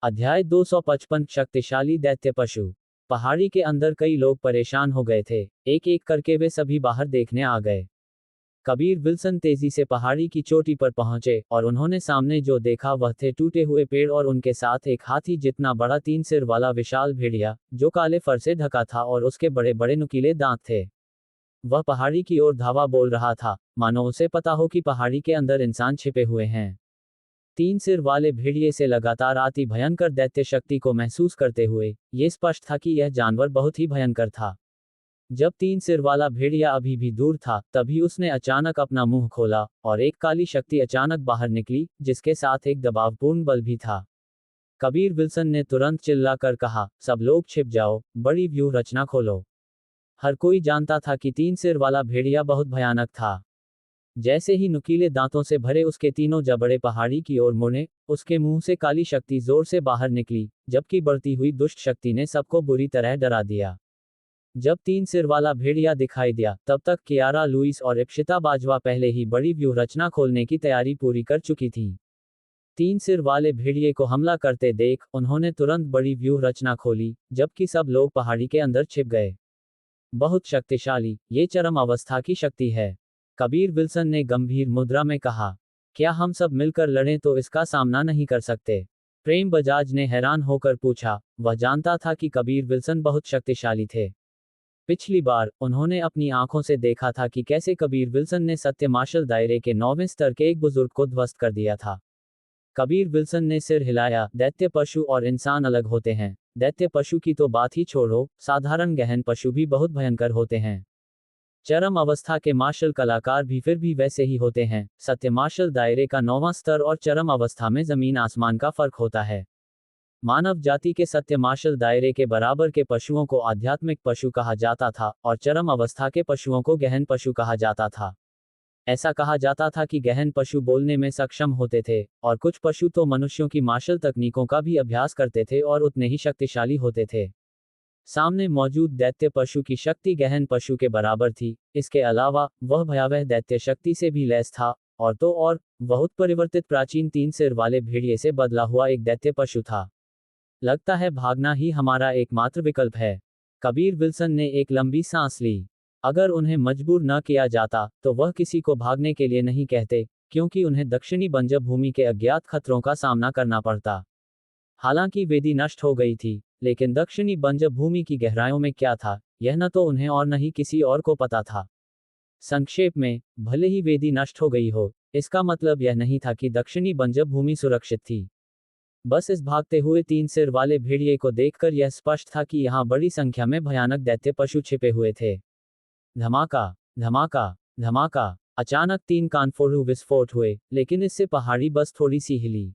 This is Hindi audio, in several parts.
अध्याय 255 शक्तिशाली दैत्य पशु। पहाड़ी के अंदर कई लोग परेशान हो गए थे। एक एक करके वे सभी बाहर देखने आ गए। कबीर विल्सन तेजी से पहाड़ी की चोटी पर पहुंचे और उन्होंने सामने जो देखा वह थे टूटे हुए पेड़ और उनके साथ एक हाथी जितना बड़ा 3 सिर वाला विशाल भेड़िया, जो काले फर से ढका था और उसके बड़े बड़े नुकीले दांत थे। वह पहाड़ी की ओर धावा बोल रहा था, मानो उसे पता हो कि पहाड़ी के अंदर इंसान छिपे हुए हैं। 3 सिर वाले भेड़िए से लगातार आती भयंकर दैत्य शक्ति को महसूस करते हुए ये स्पष्ट था कि यह जानवर बहुत ही भयंकर था। जब 3 सिर वाला भेड़िया अभी भी दूर था, तभी उसने अचानक अपना मुंह खोला और एक काली शक्ति अचानक बाहर निकली, जिसके साथ एक दबावपूर्ण बल भी था। कबीर विल्सन ने तुरंत चिल्लाकर कहा, सब लोग छिप जाओ, बड़ी व्यूह रचना खोलो। हर कोई जानता था कि 3 सिर वाला भेड़िया बहुत भयानक था। जैसे ही नुकीले दांतों से भरे उसके तीनों जबड़े पहाड़ी की ओर मुड़े, उसके मुंह से काली शक्ति जोर से बाहर निकली, जबकि बढ़ती हुई दुष्ट शक्ति ने सबको बुरी तरह डरा दिया। जब 3 सिर वाला भेड़िया दिखाई दिया, तब तक कियारा लुइस और इप्शिता बाजवा पहले ही बड़ी व्यूह रचना खोलने की तैयारी पूरी कर चुकी थी। 3 सिर वाले भेड़िए को हमला करते देख उन्होंने तुरंत बड़ी व्यूह रचना खोली, जबकि सब लोग पहाड़ी के अंदर छिप गए। बहुत शक्तिशाली, ये चरम अवस्था की शक्ति है, कबीर विल्सन ने गंभीर मुद्रा में कहा। क्या हम सब मिलकर लड़ें तो इसका सामना नहीं कर सकते? प्रेम बजाज ने हैरान होकर पूछा। वह जानता था कि कबीर विल्सन बहुत शक्तिशाली थे। पिछली बार उन्होंने अपनी आंखों से देखा था कि कैसे कबीर विल्सन ने सत्य मार्शल दायरे के 9वें स्तर के एक बुजुर्ग को ध्वस्त कर दिया था। कबीर विल्सन ने सिर हिलाया। दैत्य पशु और इंसान अलग होते हैं। दैत्य पशु की तो बात ही छोड़ो, साधारण गहन पशु भी बहुत भयंकर होते हैं। चरम अवस्था के मार्शल कलाकार भी फिर भी वैसे ही होते हैं। सत्य मार्शल दायरे का 9वां स्तर और चरम अवस्था में जमीन आसमान का फर्क होता है। मानव जाति के सत्य मार्शल दायरे के बराबर के पशुओं को आध्यात्मिक पशु कहा जाता था और चरम अवस्था के पशुओं को गहन पशु कहा जाता था। ऐसा कहा जाता था कि गहन पशु बोलने में सक्षम होते थे, और कुछ पशु तो मनुष्यों की मार्शल तकनीकों का भी अभ्यास करते थे और उतने ही शक्तिशाली होते थे। सामने मौजूद दैत्य पशु की शक्ति गहन पशु के बराबर थी। इसके अलावा वह भयावह दैत्य शक्ति से भी लैस था, और तो और वह उत्परिवर्तित प्राचीन 3 सिर वाले भेड़िए से बदला हुआ एक दैत्य पशु था। लगता है भागना ही हमारा एकमात्र विकल्प है। कबीर विल्सन ने एक लंबी सांस ली। अगर उन्हें मजबूर न किया जाता तो वह किसी को भागने के लिए नहीं कहते, क्योंकि उन्हें दक्षिणी बंजर भूमि के अज्ञात खतरों का सामना करना पड़ता। हालांकि वेदी नष्ट हो गई थी, लेकिन दक्षिणी बंजर भूमि की गहराइयों में क्या था, यह न तो उन्हें और न ही किसी और को पता था। संक्षेप में, भले ही वेदी नष्ट हो गई हो, इसका मतलब यह नहीं था कि दक्षिणी बंजर भूमि सुरक्षित थी। बस इस भागते हुए 3 सिर वाले भेड़िए को देखकर यह स्पष्ट था कि यहाँ बड़ी संख्या में भयानक दैत्य पशु छिपे हुए थे। धमाका, धमाका, धमाका। अचानक 3 कानफोड़ू विस्फोट हुए, लेकिन इससे पहाड़ी बस थोड़ी सी हिली।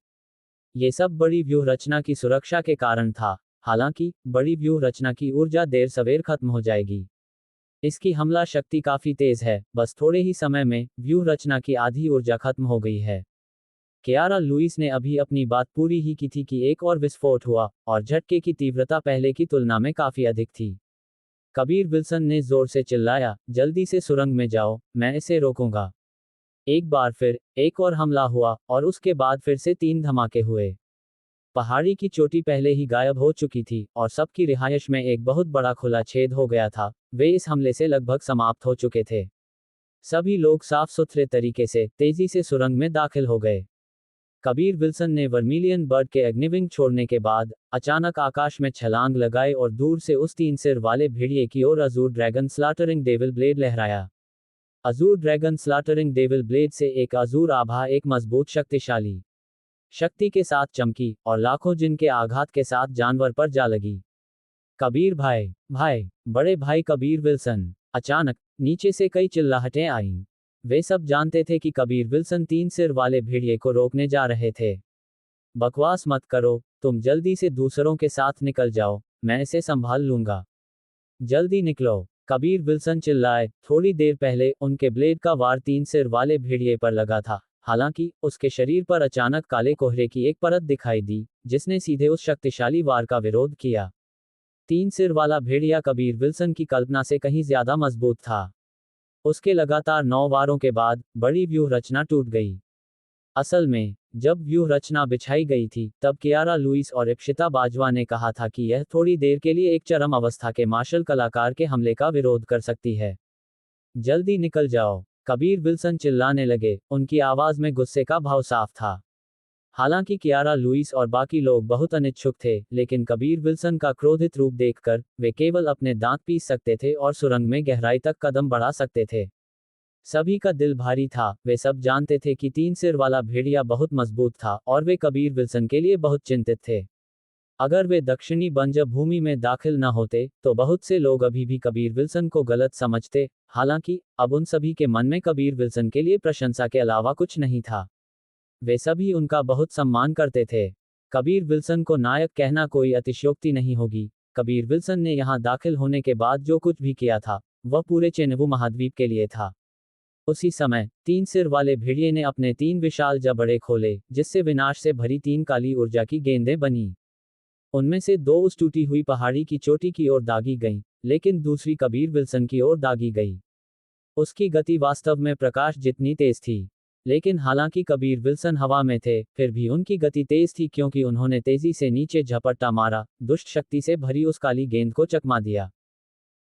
ये सब बड़ी व्यूह रचना की सुरक्षा के कारण था। हालांकि बड़ी व्यूह रचना की ऊर्जा देर सवेर खत्म हो जाएगी। इसकी हमला शक्ति काफी तेज है, बस थोड़े ही समय में व्यूह रचना की आधी ऊर्जा खत्म हो गई है। कियारा लुइस ने अभी अपनी बात पूरी ही की थी कि एक और विस्फोट हुआ, और झटके की तीव्रता पहले की तुलना में काफी अधिक थी। कबीर विल्सन ने जोर से चिल्लाया, जल्दी से सुरंग में जाओ, मैं इसे रोकूंगा। एक बार फिर एक और हमला हुआ, और उसके बाद फिर से 3 धमाके हुए। पहाड़ी की चोटी पहले ही गायब हो चुकी थी, और सबकी रिहायश में एक बहुत बड़ा खुला छेद हो गया था। वे इस हमले से लगभग समाप्त हो चुके थे। सभी लोग साफ सुथरे तरीके से तेजी से सुरंग में दाखिल हो गए। कबीर विल्सन ने वर्मिलियन बर्ड के अग्निविंग छोड़ने के बाद अचानक आकाश में छलांग लगाए और दूर से उस 3 सिर वाले भेड़िए की ओर Azzur dragon slaughtering devil blade लहराया। Azzur dragon slaughtering devil blade से एक अजूर आभा एक मजबूत शक्तिशाली शक्ति के साथ चमकी, और लाखों जिन के आघात के साथ जानवर पर जा लगी। कबीर भाई, भाई, बड़े भाई कबीर विल्सन। अचानक नीचे से कई चिल्लाहटें आईं। वे सब जानते थे कि कबीर विल्सन 3 सिर वाले भेड़िए को रोकने जा रहे थे। बकवास मत करो, तुम जल्दी से दूसरों के साथ निकल जाओ, मैं इसे संभाल लूंगा। जल्दी निकलो, कबीर विल्सन चिल्लाए। थोड़ी देर पहले उनके ब्लेड का वार 3 सिर वाले भेड़िए पर लगा था। हालांकि उसके शरीर पर अचानक काले कोहरे की एक परत दिखाई दी, जिसने सीधे उस शक्तिशाली वार का विरोध किया। 3 सिर वाला भेड़िया कबीर विल्सन की कल्पना से कहीं ज्यादा मजबूत था। उसके लगातार 9 वारों के बाद बड़ी व्यूह रचना टूट गई। असल में जब व्यूह रचना बिछाई गई थी तब कियारा लुइस और इप्शिता बाजवा ने कहा था कि यह थोड़ी देर के लिए एक चरम अवस्था के मार्शल कलाकार के हमले का विरोध कर सकती है। जल्दी निकल जाओ, कबीर विल्सन चिल्लाने लगे, उनकी आवाज में गुस्से का भाव साफ था। हालांकि कियारा लुइस और बाकी लोग बहुत अनिच्छुक थे, लेकिन कबीर विल्सन का क्रोधित रूप देखकर वे केवल अपने दांत पीस सकते थे और सुरंग में गहराई तक कदम बढ़ा सकते थे। सभी का दिल भारी था, वे सब जानते थे कि 3 सिर वाला भेड़िया बहुत मजबूत था और वे कबीर विल्सन के लिए बहुत चिंतित थे। अगर वे दक्षिणी बंजर भूमि में दाखिल न होते तो बहुत से लोग अभी भी कबीर विल्सन को गलत समझते। हालांकि अब उन सभी के मन में कबीर विल्सन के लिए प्रशंसा के अलावा कुछ नहीं था। वे सभी उनका बहुत सम्मान करते थे। कबीर विल्सन को नायक कहना कोई अतिशयोक्ति नहीं होगी। कबीर विल्सन ने यहाँ दाखिल होने के बाद जो कुछ भी किया था वह पूरे चेनबू महाद्वीप के लिए था। उसी समय 3 सिर वाले भेड़िए ने अपने 3 विशाल जबड़े खोले, जिससे विनाश से भरी 3 काली ऊर्जा की गेंदें बनी। उनमें से 2 उस टूटी हुई पहाड़ी की चोटी की ओर दागी गईं, लेकिन दूसरी कबीर विल्सन की ओर दागी गई। उसकी गति वास्तव में प्रकाश जितनी तेज थी, लेकिन हालांकि कबीर विल्सन हवा में थे, फिर भी उनकी गति तेज थी क्योंकि उन्होंने तेजी से नीचे झपट्टा मारा, दुष्ट शक्ति से भरी उस काली गेंद को चकमा दिया।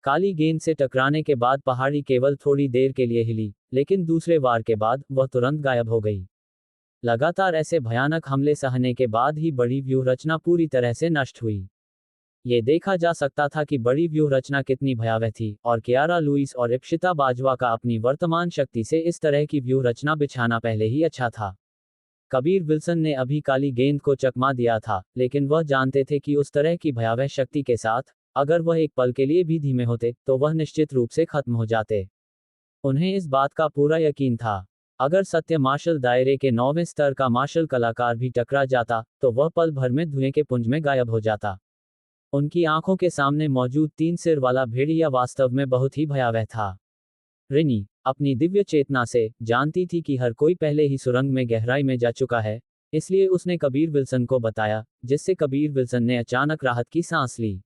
काली गेंद से टकराने के बाद पहाड़ी केवल थोड़ी देर के लिए हिली, लेकिन दूसरे वार के बाद वह तुरंत गायब हो गई। लगातार ऐसे भयानक हमले सहने के बाद ही बड़ी व्यूह रचना पूरी तरह से नष्ट हुई। ये देखा जा सकता था कि बड़ी व्यूह रचना कितनी भयावह थी, और कियारा लुइस और इप्शिता बाजवा का अपनी वर्तमान शक्ति से इस तरह की व्यूह रचना बिछाना पहले ही अच्छा था। कबीर विल्सन ने अभी काली गेंद को चकमा दिया था, लेकिन वह जानते थे कि उस तरह की भयावह शक्ति के साथ अगर वह एक पल के लिए भी धीमे होते तो वह निश्चित रूप से खत्म हो जाते। उन्हें इस बात का पूरा यकीन था। अगर सत्य मार्शल दायरे के 9वें स्तर का मार्शल कलाकार भी टकरा जाता तो वह पल भर में धुएं के पुंज में गायब हो जाता। उनकी आंखों के सामने मौजूद 3 सिर वाला भेड़िया वास्तव में बहुत ही भयावह था। रिनी अपनी दिव्य चेतना से जानती थी कि हर कोई पहले ही सुरंग में गहराई में जा चुका है, इसलिए उसने कबीर विल्सन को बताया, जिससे कबीर विल्सन ने अचानक राहत की सांस ली।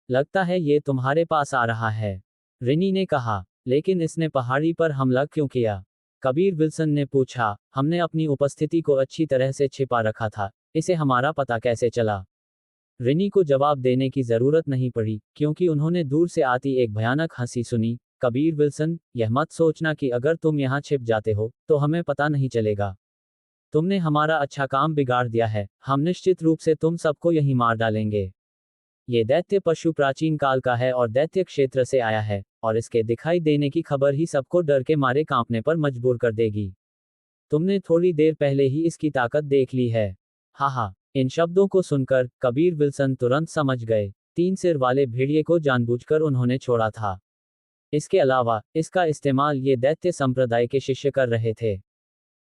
लगता है ये तुम्हारे पास आ रहा है, रिनी ने कहा। लेकिन इसने पहाड़ी पर हमला क्यों किया? कबीर विल्सन ने पूछा। हमने अपनी उपस्थिति को अच्छी तरह से छिपा रखा था, इसे हमारा पता कैसे चला? रिनी को जवाब देने की जरूरत नहीं पड़ी, क्योंकि उन्होंने दूर से आती एक भयानक हंसी सुनी। कबीर विल्सन, यह मत सोचना कि अगर तुम यहाँ छिप जाते हो तो हमें पता नहीं चलेगा। तुमने हमारा अच्छा काम बिगाड़ दिया है, हम निश्चित रूप से तुम सबको यहीं मार डालेंगे। ये दैत्य पशु प्राचीन काल का है और दैत्य क्षेत्र से आया है, और इसके दिखाई देने की खबर ही सबको डर के मारे कांपने पर मजबूर कर देगी। तुमने थोड़ी देर पहले ही इसकी ताकत देख ली है। हा। इन शब्दों को सुनकर कबीर विल्सन तुरंत समझ गए, 3 सिर वाले भेड़िए को जानबूझकर उन्होंने छोड़ा था। इसके अलावा इसका इस्तेमाल ये दैत्य संप्रदाय के शिष्य कर रहे थे।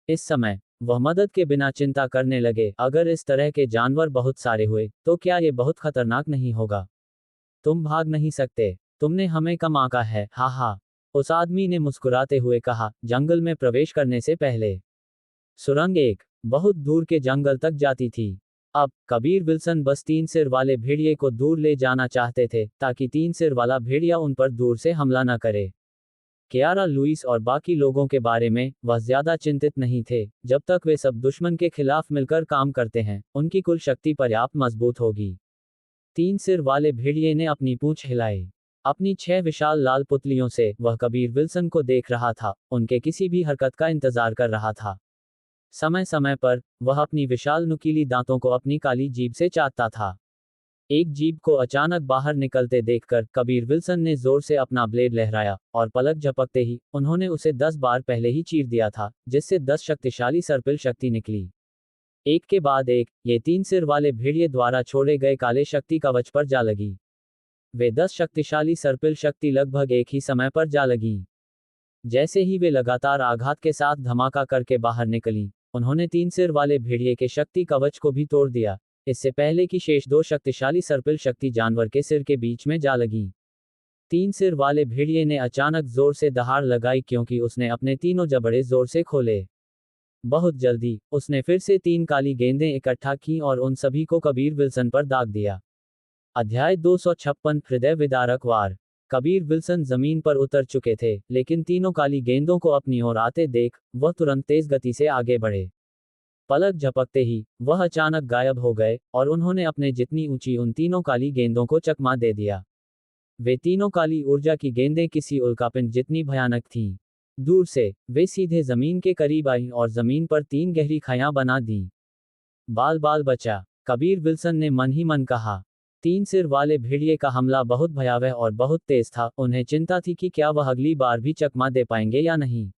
इस समय वह मदद के बिना चिंता करने लगे, अगर इस तरह के जानवर बहुत सारे हुए तो क्या ये बहुत खतरनाक नहीं होगा? तुम भाग नहीं सकते, तुमने हमें कम आंका है। हा। उस आदमी ने मुस्कुराते हुए कहा, जंगल में प्रवेश करने से पहले। सुरंग एक बहुत दूर के जंगल तक जाती थी। अब कबीर विल्सन बस 3 सिर वाले भेड़िए को दूर ले जाना चाहते थे, ताकि 3 सिर वाला भेड़िया उन पर दूर से हमला न करे। कियारा लुइस और बाकी लोगों के बारे में वह ज्यादा चिंतित नहीं थे। जब तक वे सब दुश्मन के खिलाफ मिलकर काम करते हैं, उनकी कुल शक्ति पर्याप्त मजबूत होगी। 3 सिर वाले भेड़िए ने अपनी पूंछ हिलाई। अपनी 6 विशाल लाल पुतलियों से वह कबीर विल्सन को देख रहा था, उनके किसी भी हरकत का इंतजार कर रहा था। समय समय पर वह अपनी विशाल नुकीली दांतों को अपनी काली जीभ से चाटता था। एक जीभ को अचानक बाहर निकलते देखकर कबीर विल्सन ने जोर से अपना ब्लेड लहराया, और पलक झपकते ही उन्होंने उसे 10 बार पहले ही चीर दिया था, जिससे 10 शक्तिशाली सर्पिल शक्ति निकली। एक के बाद एक ये 3 सिर वाले भेड़िए द्वारा छोड़े गए काले शक्ति कवच पर जा लगी। वे 10 शक्तिशाली सर्पिल शक्ति लगभग एक ही समय पर जा लगी। जैसे ही वे लगातार आघात के साथ धमाका करके बाहर निकली, उन्होंने 3 सिर वाले भेड़िए के शक्ति कवच को भी तोड़ दिया, इससे पहले कि शेष 2 शक्तिशाली सर्पिल शक्ति जानवर के सिर के बीच में जा लगी। 3 सिर वाले भेड़िए ने अचानक जोर से दहाड़ लगाई, क्योंकि उसने अपने तीनों जबड़े जोर से खोले। बहुत जल्दी उसने फिर से 3 काली गेंदें इकट्ठा की और उन सभी को कबीर विल्सन पर दाग दिया। अध्याय 256 हृदय विदारक वार। कबीर विल्सन जमीन पर उतर चुके थे, लेकिन तीनों काली गेंदों को अपनी ओर आते देख वह तुरंत तेज गति से आगे बढ़े। पलक झपकते ही वह अचानक गायब हो गए और उन्होंने अपने जितनी ऊंची उन तीनों काली गेंदों को चकमा दे दिया। वे तीनों काली ऊर्जा की गेंदें किसी उल्कापिंड जितनी भयानक थीं। दूर से वे सीधे जमीन के करीब आईं और जमीन पर 3 गहरी खाइयां बना दीं। बाल बाल बचा, कबीर विल्सन ने मन ही मन कहा। 3 सिर वाले भेड़िए का हमला बहुत भयावह और बहुत तेज था। उन्हें चिंता थी कि क्या वह अगली बार भी चकमा दे पाएंगे या नहीं।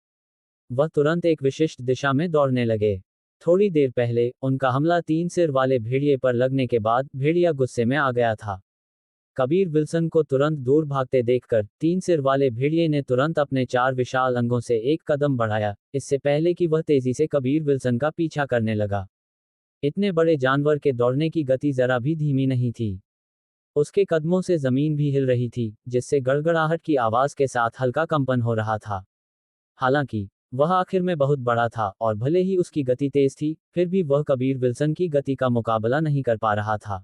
वह तुरंत एक विशिष्ट दिशा में दौड़ने लगे। थोड़ी देर पहले उनका हमला 3 सिर वाले भेड़िए पर लगने के बाद भेड़िया गुस्से में आ गया था। कबीर विल्सन को तुरंत दूर भागते देखकर 3 सिर वाले भेड़िए ने तुरंत अपने 4 विशाल अंगों से एक कदम बढ़ाया, इससे पहले कि वह तेजी से कबीर विल्सन का पीछा करने लगा। इतने बड़े जानवर के दौड़ने की गति जरा भी धीमी नहीं थी। उसके कदमों से जमीन भी हिल रही थी, जिससे गड़गड़ाहट की आवाज के साथ हल्का कंपन हो रहा था। हालांकि वह आखिर में बहुत बड़ा था और भले ही उसकी गति तेज थी, फिर भी वह कबीर विल्सन की गति का मुकाबला नहीं कर पा रहा था।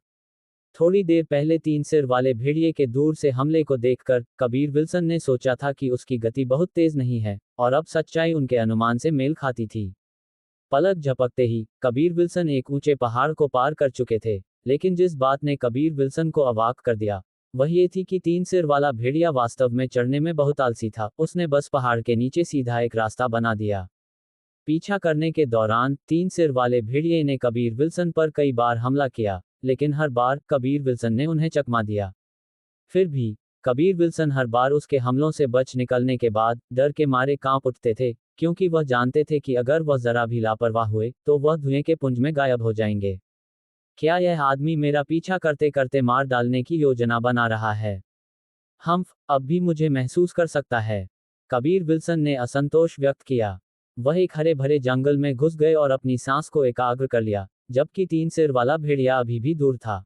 थोड़ी देर पहले 3 सिर वाले भेड़िए के दूर से हमले को देखकर कबीर विल्सन ने सोचा था कि उसकी गति बहुत तेज नहीं है, और अब सच्चाई उनके अनुमान से मेल खाती थी। पलक झपकते ही कबीर विल्सन एक ऊंचे पहाड़ को पार कर चुके थे, लेकिन जिस बात ने कबीर विल्सन को अवाक कर दिया वह ये थी कि 3 सिर वाला भेड़िया वास्तव में चढ़ने में बहुत आलसी था। उसने बस पहाड़ के नीचे सीधा एक रास्ता बना दिया। पीछा करने के दौरान 3 सिर वाले भेड़िए ने कबीर विल्सन पर कई बार हमला किया, लेकिन हर बार कबीर विल्सन ने उन्हें चकमा दिया। फिर भी कबीर विल्सन हर बार उसके हमलों से बच निकलने के बाद डर के मारे कांप उठते थे, क्योंकि वह जानते थे कि अगर वह जरा भी लापरवाह हुए तो वह धुएं के पुंज में गायब हो जाएंगे। क्या यह आदमी मेरा पीछा करते करते मार डालने की योजना बना रहा है? अब भी मुझे महसूस कर सकता है। कबीर विल्सन ने असंतोष व्यक्त किया। वह एक हरे भरे जंगल में घुस गए और अपनी सांस को एकाग्र कर लिया, जबकि 3 सिर वाला भेड़िया अभी भी दूर था।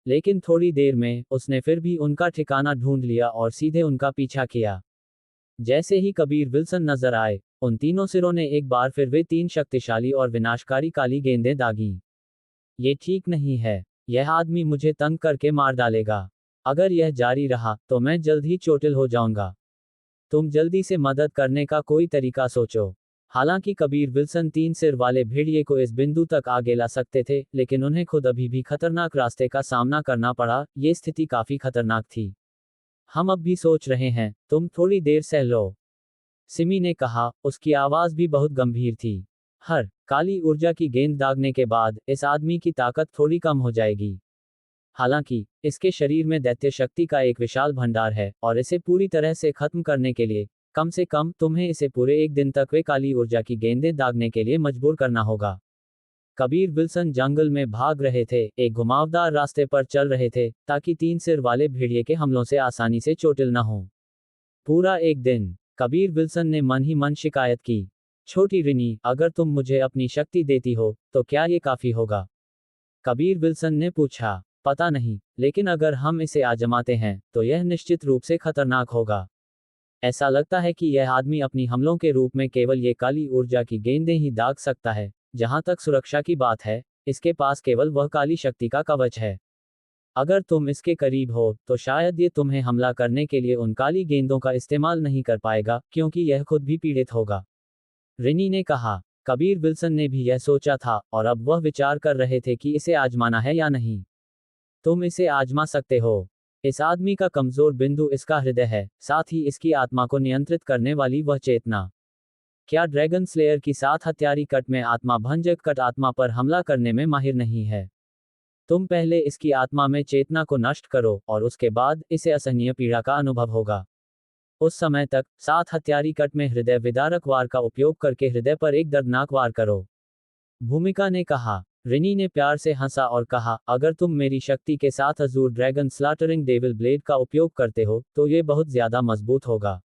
लेकिन थोड़ी देर में उसने फिर भी उनका ठिकाना ढूंढ लिया और सीधे उनका पीछा किया। जैसे ही कबीर विल्सन नजर आए, उन तीनों सिरों ने एक बार फिर वे 3 शक्तिशाली और विनाशकारी काली गेंदें दागीं। ये ठीक नहीं है। यह आदमी मुझे तंग करके मार डालेगा। अगर यह जारी रहा तो मैं जल्द ही चोटिल हो जाऊंगा। तुम जल्दी से मदद करने का कोई तरीका सोचो। हालांकि कबीर विल्सन 3 सिर वाले भेड़िए को इस बिंदु तक आगे ला सकते थे, लेकिन उन्हें खुद अभी भी खतरनाक रास्ते का सामना करना पड़ा। ये स्थिति काफी खतरनाक थी। हम अब भी सोच रहे हैं, तुम थोड़ी देर सह लो, सिमी ने कहा। उसकी आवाज भी बहुत गंभीर थी। हर काली ऊर्जा की गेंद दागने के बाद इस आदमी की ताकत थोड़ी कम हो जाएगी। हालांकि इसके शरीर में दैत्य शक्ति का एक विशाल भंडार है, और इसे पूरी तरह से खत्म करने के लिए कम से कम तुम्हें इसे पूरे एक दिन तक वे काली ऊर्जा की गेंदें दागने के लिए मजबूर करना होगा। कबीर विल्सन जंगल में भाग रहे थे, एक घुमावदार रास्ते पर चल रहे थे, ताकि 3 सिर वाले भेड़िए के हमलों से आसानी से चोटिल न हो। पूरा एक दिन कबीर विल्सन ने मन ही मन शिकायत की। छोटी रिनी, अगर तुम मुझे अपनी शक्ति देती हो तो क्या ये काफी होगा? कबीर विल्सन ने पूछा। पता नहीं, लेकिन अगर हम इसे आजमाते हैं तो यह निश्चित रूप से खतरनाक होगा। ऐसा लगता है कि यह आदमी अपनी हमलों के रूप में केवल ये काली ऊर्जा की गेंदें ही दाग सकता है। जहां तक सुरक्षा की बात है, इसके पास केवल वह काली शक्ति का कवच है। अगर तुम इसके करीब हो तो शायद ये तुम्हें हमला करने के लिए उन काली गेंदों का इस्तेमाल नहीं कर पाएगा, क्योंकि यह खुद भी पीड़ित होगा। रिनी ने कहा। कबीर विल्सन ने भी यह सोचा था, और अब वह विचार कर रहे थे कि इसे आजमाना है या नहीं। तुम इसे आजमा सकते हो। इस आदमी का कमजोर बिंदु इसका हृदय है, साथ ही इसकी आत्मा को नियंत्रित करने वाली वह चेतना। क्या ड्रैगन स्लेयर की 7 हत्यारी कट में आत्मा भंजक कट आत्मा पर हमला करने में माहिर नहीं है? तुम पहले इसकी आत्मा में चेतना को नष्ट करो, और उसके बाद इसे असहनीय पीड़ा का अनुभव होगा। उस समय तक 7 हत्यारी कट में हृदय विदारक वार का उपयोग करके हृदय पर एक दर्दनाक वार करो। भूमिका ने कहा। रिनी ने प्यार से हंसा और कहा, अगर तुम मेरी शक्ति के साथ Azzur dragon slaughtering devil blade का उपयोग करते हो तो ये बहुत ज्यादा मजबूत होगा।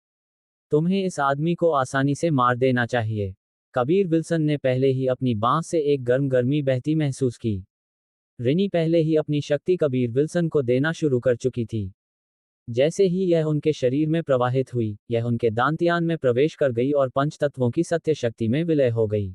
तुम्हें इस आदमी को आसानी से मार देना चाहिए। कबीर विल्सन ने पहले ही अपनी बांह से एक गर्म गर्मी बहती महसूस की। रिनी पहले ही अपनी शक्ति कबीर विल्सन को देना शुरू कर चुकी थी। जैसे ही यह उनके शरीर में प्रवाहित हुई, यह उनके दांतियान में प्रवेश कर गई और पंच तत्वों की सत्य शक्ति में विलय हो गई।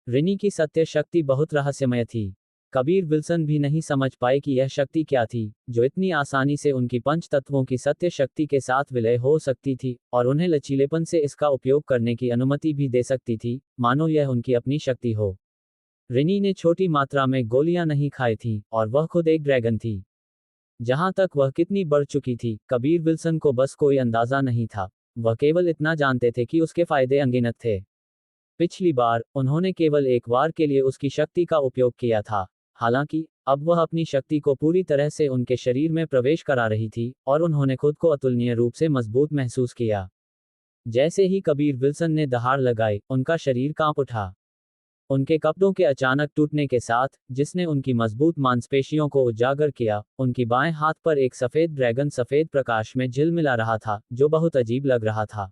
रिनी की सत्य शक्ति बहुत रहस्यमय थी। कबीर विल्सन भी नहीं समझ पाए कि यह शक्ति क्या थी, जो इतनी आसानी से उनकी पंच तत्वों की सत्य शक्ति के साथ विलय हो सकती थी, और उन्हें लचीलेपन से इसका उपयोग करने की अनुमति भी दे सकती थी, मानो यह उनकी अपनी शक्ति हो। रिनी ने छोटी मात्रा में गोलियां नहीं खाई थी, और वह खुद एक ड्रैगन थी। जहां तक वह कितनी बढ़ चुकी थी, कबीर विल्सन को बस कोई अंदाजा नहीं था। वह केवल इतना जानते थे कि उसके फायदे अनगिनत थे। पिछली बार उन्होंने केवल एक बार के लिए उसकी शक्ति का उपयोग किया था। हालांकि अब वह अपनी शक्ति को पूरी तरह से उनके शरीर में प्रवेश करा रही थी, और उन्होंने खुद को अतुलनीय रूप से मजबूत महसूस किया। जैसे ही कबीर विल्सन ने दहाड़ लगाई, उनका शरीर कांप उठा। उनके कपड़ों के अचानक टूटने के साथ, जिसने उनकी मजबूत मांसपेशियों को उजागर किया, उनकी बाएं हाथ पर एक सफेद ड्रैगन सफेद प्रकाश में झिलमिला रहा था, जो बहुत अजीब लग रहा था।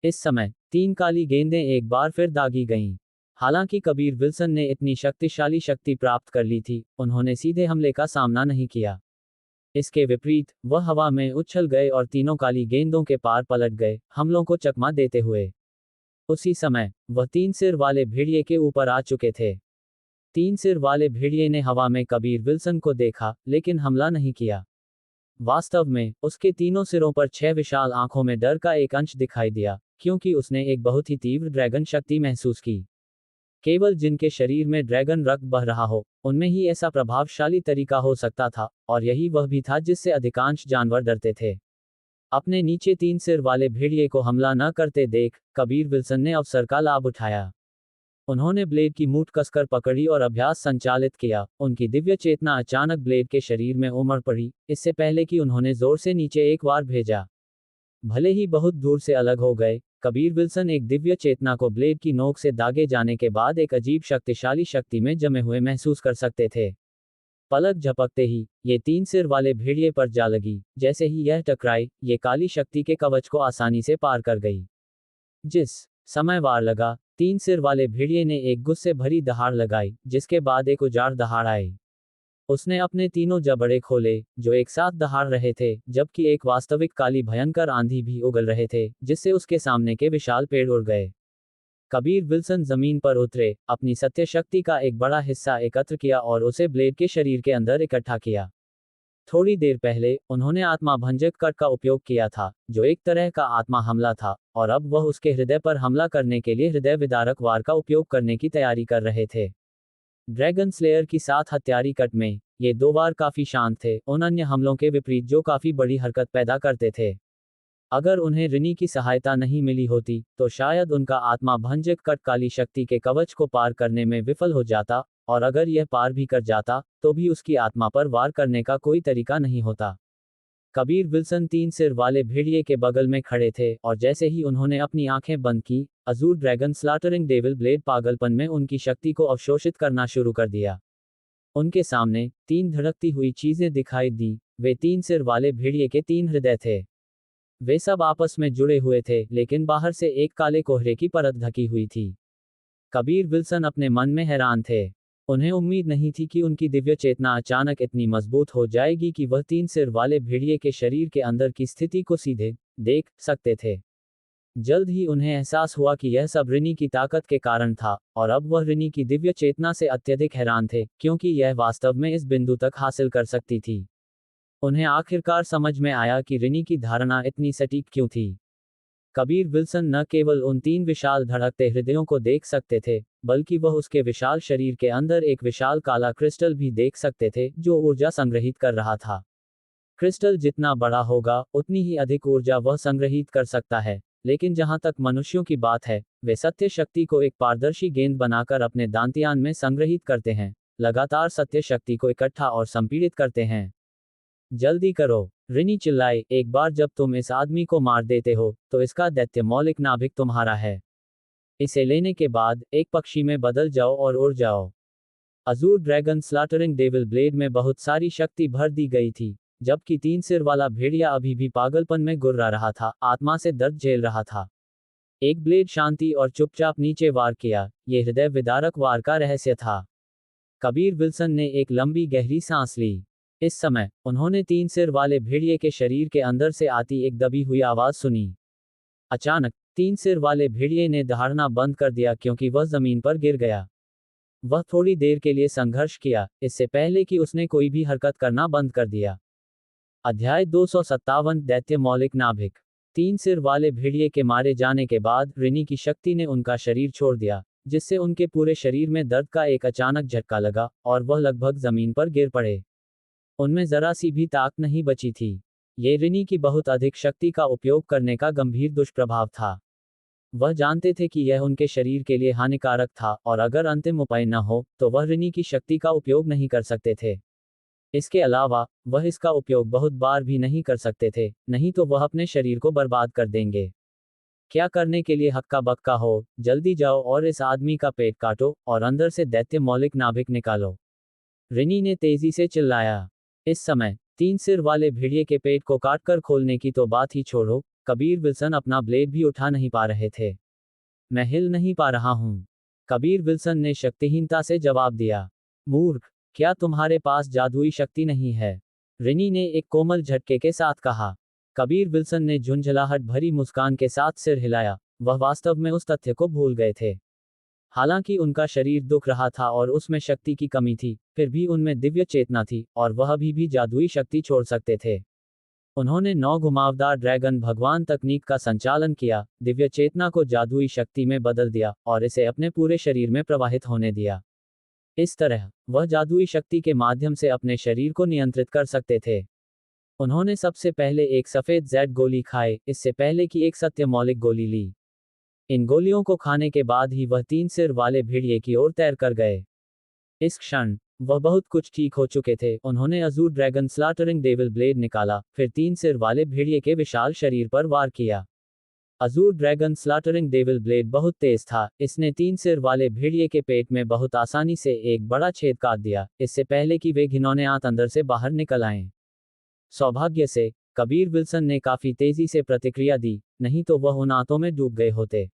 इस समय 3 काली गेंदें एक बार फिर दागी गईं। हालांकि कबीर विल्सन ने इतनी शक्तिशाली शक्ति प्राप्त कर ली थी, उन्होंने सीधे हमले का सामना नहीं किया। इसके विपरीत, वह हवा में उछल गए और तीनों काली गेंदों के पार पलट गए, हमलों को चकमा देते हुए। उसी समय वह 3 सिर वाले भेड़िए के ऊपर आ चुके थे। 3 सिर वाले भेड़िए ने हवा में कबीर विल्सन को देखा, लेकिन हमला नहीं किया। वास्तव में उसके तीनों सिरों पर 6 विशाल आंखों में डर का एक अंश दिखाई दिया, क्योंकि उसने एक बहुत ही तीव्र ड्रैगन शक्ति महसूस की। केवल जिनके शरीर में ड्रैगन रक्त बह रहा हो, उनमें ही ऐसा प्रभावशाली तरीका हो सकता था, और यही वह भी था जिससे अधिकांश जानवर डरते थे। अपने नीचे 3 सिर वाले भेड़िए को हमला न करते देख, कबीर विल्सन ने अवसर का लाभ उठाया। उन्होंने ब्लेड की मूठ कसकर पकड़ी और अभ्यास संचालित किया। उनकी दिव्य चेतना अचानक ब्लेड के शरीर में उमड़ पड़ी, इससे पहले कि उन्होंने जोर से नीचे एक बार भेजा। भले ही बहुत दूर से अलग हो गए, कबीर विल्सन एक दिव्य चेतना को ब्लेड की नोक से दागे जाने के बाद एक अजीब शक्तिशाली शक्ति में जमे हुए महसूस कर सकते थे। पलक झपकते ही ये 3 सिर वाले भेड़िए पर जा लगी। जैसे ही यह टकराई, ये काली शक्ति के कवच को आसानी से पार कर गई। जिस समय वार लगा, 3 सिर वाले भेड़िए ने एक गुस्से भरी दहाड़ लगाई, जिसके बाद एक उजाड़ दहाड़ आई। उसने अपने तीनों जबड़े खोले, जो एक साथ दहाड़ रहे थे, जबकि एक वास्तविक काली भयंकर आंधी भी उगल रहे थे, जिससे उसके सामने के विशाल पेड़ उड़ गए। कबीर विल्सन जमीन पर उतरे, अपनी सत्य शक्ति का एक बड़ा हिस्सा एकत्र किया और उसे ब्लेड के शरीर के अंदर इकट्ठा किया। थोड़ी देर पहले उन्होंने आत्मा भंजक कट का उपयोग किया था, जो एक तरह का आत्मा हमला था, और अब वह उसके हृदय पर हमला करने के लिए हृदय विदारक वार का उपयोग करने की तैयारी कर रहे थे। ड्रैगन स्लेयर की साथ हत्यारी कट में ये 2 वार काफी शांत थे, उन अन्य हमलों के विपरीत जो काफी बड़ी हरकत पैदा करते थे। अगर उन्हें रिनी की सहायता नहीं मिली होती, तो शायद उनका आत्मा भंजक कट काली शक्ति के कवच को पार करने में विफल हो जाता, और अगर यह पार भी कर जाता, तो भी उसकी आत्मा पर वार करने का कोई तरीका नहीं होता। कबीर विल्सन 3 सिर वाले भेड़िए के बगल में खड़े थे, और जैसे ही उन्होंने अपनी आंखें बंद की, Azzur dragon slaughtering devil blade पागलपन में उनकी शक्ति को अवशोषित करना शुरू कर दिया। उनके सामने 3 धड़कती हुई चीजें दिखाई दी। वे 3 सिर वाले भेड़िए के 3 हृदय थे। वे सब आपस में जुड़े हुए थे, लेकिन बाहर से एक काले कोहरे की परत ढकी हुई थी। कबीर विल्सन अपने मन में हैरान थे। उन्हें उम्मीद नहीं थी कि उनकी दिव्य चेतना अचानक इतनी मजबूत हो जाएगी कि वह 3 सिर वाले भेड़िए के शरीर के अंदर की स्थिति को सीधे देख सकते थे। जल्द ही उन्हें एहसास हुआ कि यह सब रिनी की ताकत के कारण था, और अब वह रिनी की दिव्य चेतना से अत्यधिक हैरान थे, क्योंकि यह वास्तव में इस बिंदु तक हासिल कर सकती थी। उन्हें आखिरकार समझ में आया कि रिनी की धारणा इतनी सटीक क्यों थी। कबीर विल्सन न केवल उन 3 विशाल धड़कते हृदयों को देख सकते थे, बल्कि वह उसके विशाल शरीर के अंदर एक विशाल काला क्रिस्टल भी देख सकते थे, जो ऊर्जा संग्रहित कर रहा था। क्रिस्टल जितना बड़ा होगा, उतनी ही अधिक ऊर्जा वह संग्रहित कर सकता है। लेकिन जहां तक मनुष्यों की बात है, वे सत्य शक्ति को एक पारदर्शी गेंद बनाकर अपने दांतियान में संग्रहित करते हैं, लगातार सत्य शक्ति को इकट्ठा और संपीड़ित करते हैं। जल्दी करो, रिनी चिल्लाई, एक बार जब तुम इस आदमी को मार देते हो, तो इसका दैत्य मौलिक नाभिक तुम्हारा है। इसे लेने के बाद, एक पक्षी में बदल जाओ और उड़ जाओ। Azzur dragon slaughtering devil blade में बहुत सारी शक्ति भर दी गई थी, जबकि 3 सिर वाला भेड़िया अभी भी पागलपन में गुर्रा रहा था, आत्मा से दर्द झेल रहा था। एक ब्लेड शांति और चुपचाप नीचे वार किया, ये हृदय विदारक वार का रहस्य था। कबीर विल्सन ने एक लंबी गहरी सांस ली। इस समय उन्होंने 3 सिर वाले भेड़िए के शरीर के अंदर से आती एक दबी हुई आवाज सुनी। अचानक 3 सिर वाले भेड़िए ने दहाड़ना बंद कर दिया, क्योंकि वह जमीन पर गिर गया। वह थोड़ी देर के लिए संघर्ष किया, इससे पहले कि उसने कोई भी हरकत करना बंद कर दिया। अध्याय 257 दैत्य मौलिक नाभिक। 3 सिर वाले भेड़िए के मारे जाने के बाद रिनी की शक्ति ने उनका शरीर छोड़ दिया, जिससे उनके पूरे शरीर में दर्द का एक अचानक झटका लगा और वह लगभग जमीन पर गिर पड़े। उनमें जरा सी भी ताकत नहीं बची थी। ये रिनी की बहुत अधिक शक्ति का उपयोग करने का गंभीर दुष्प्रभाव था। वह जानते थे कि यह उनके शरीर के लिए हानिकारक था और अगर अंतिम उपाय न हो तो वह रिनी की शक्ति का उपयोग नहीं कर सकते थे। इसके अलावा वह इसका उपयोग बहुत बार भी नहीं कर सकते थे, नहीं तो वह अपने शरीर को बर्बाद कर देंगे। क्या करने के लिए हक्का बक्का हो, जल्दी जाओ और इस आदमी का पेट काटो और अंदर से दैत्य मौलिक नाभिक निकालो, रिनी ने तेजी से चिल्लाया। इस समय 3 सिर वाले भेड़िए के पेट को काटकर खोलने की तो बात ही छोड़ो, कबीर विल्सन अपना ब्लेड भी उठा नहीं पा रहे थे। मैं हिल नहीं पा रहा हूं, कबीर विल्सन ने शक्तिहीनता से जवाब दिया। मूर्ख, क्या तुम्हारे पास जादुई शक्ति नहीं है? रिनी ने एक कोमल झटके के साथ कहा। कबीर विल्सन ने झुंझलाहट भरी मुस्कान के साथ सिर हिलाया। वह वास्तव में उस तथ्य को भूल गए थे। हालांकि उनका शरीर दुख रहा था और उसमें शक्ति की कमी थी, फिर भी उनमें दिव्य चेतना थी और वह अभी भी जादुई शक्ति छोड़ सकते थे। उन्होंने 9 घुमावदार ड्रैगन भगवान तकनीक का संचालन किया, दिव्य चेतना को जादुई शक्ति में बदल दिया और इसे अपने पूरे शरीर में प्रवाहित होने दिया। इस तरह वह जादुई शक्ति के माध्यम से अपने शरीर को नियंत्रित कर सकते थे। उन्होंने सबसे पहले एक सफेद जेड गोली खाए, इससे पहले कि एक सत्य मौलिक गोली ली। इन गोलियों को खाने के बाद ही वह 3 सिर वाले भेड़िए की ओर तैर कर गए। इस क्षण वह बहुत कुछ ठीक हो चुके थे। उन्होंने Azzur dragon slaughtering devil blade निकाला, फिर 3 सिर वाले भेड़िए के विशाल शरीर पर वार किया। Azzur dragon slaughtering devil blade बहुत तेज था। इसने 3 सिर वाले भेड़िए के पेट में बहुत आसानी से एक बड़ा छेद काट दिया, इससे पहले कि वे घिनौने आंत अंदर से बाहर निकल आएं। सौभाग्य से कबीर विल्सन ने काफी तेजी से प्रतिक्रिया दी, नहीं तो वह उन आंतों में डूब गए होते।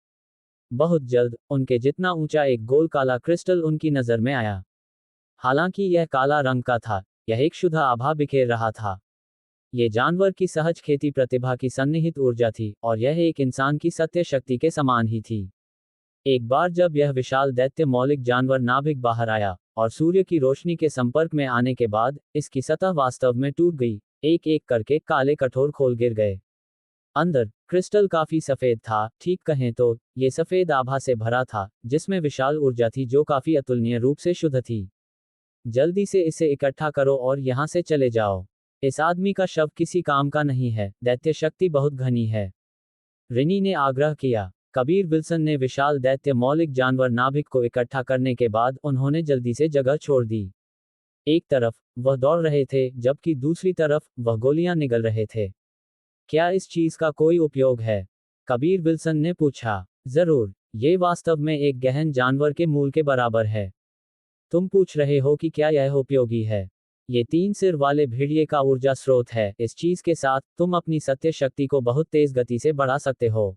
बहुत जल्द उनके जितना ऊंचा एक गोल काला क्रिस्टल उनकी नजर में आया। हालांकि यह काला रंग का था, यह एक शुद्ध आभा बिखेर रहा था। ये जानवर की सहज खेती प्रतिभा की सन्निहित ऊर्जा थी और यह एक इंसान की सत्य शक्ति के समान ही थी। एक बार जब यह विशाल दैत्य मौलिक जानवर नाभिक बाहर आया और सूर्य की रोशनी के संपर्क में आने के बाद इसकी सतह वास्तव में टूट गई। एक एक करके काले कठोर खोल गिर गए। अंदर क्रिस्टल काफी सफेद था, ठीक कहें तो ये सफेद आभा से भरा था, जिसमें विशाल ऊर्जा थी जो काफी अतुलनीय रूप से शुद्ध थी। जल्दी से इसे इकट्ठा करो और यहां से चले जाओ। इस आदमी का शव किसी काम का नहीं है, दैत्य शक्ति बहुत घनी है, रिनी ने आग्रह किया। कबीर विल्सन ने विशाल दैत्य मौलिक जानवर नाभिक को इकट्ठा करने के बाद उन्होंने जल्दी से जगह छोड़ दी। एक तरफ वह दौड़ रहे थे, जबकि दूसरी तरफ वह गोलियां निगल रहे थे। क्या इस चीज का कोई उपयोग है? कबीर विल्सन ने पूछा। जरूर, ये वास्तव में एक गहन जानवर के मूल के बराबर है। तुम पूछ रहे हो कि क्या यह उपयोगी है? ये 3 सिर वाले भेड़िए का ऊर्जा स्रोत है। इस चीज के साथ तुम अपनी सत्य शक्ति को बहुत तेज गति से बढ़ा सकते हो,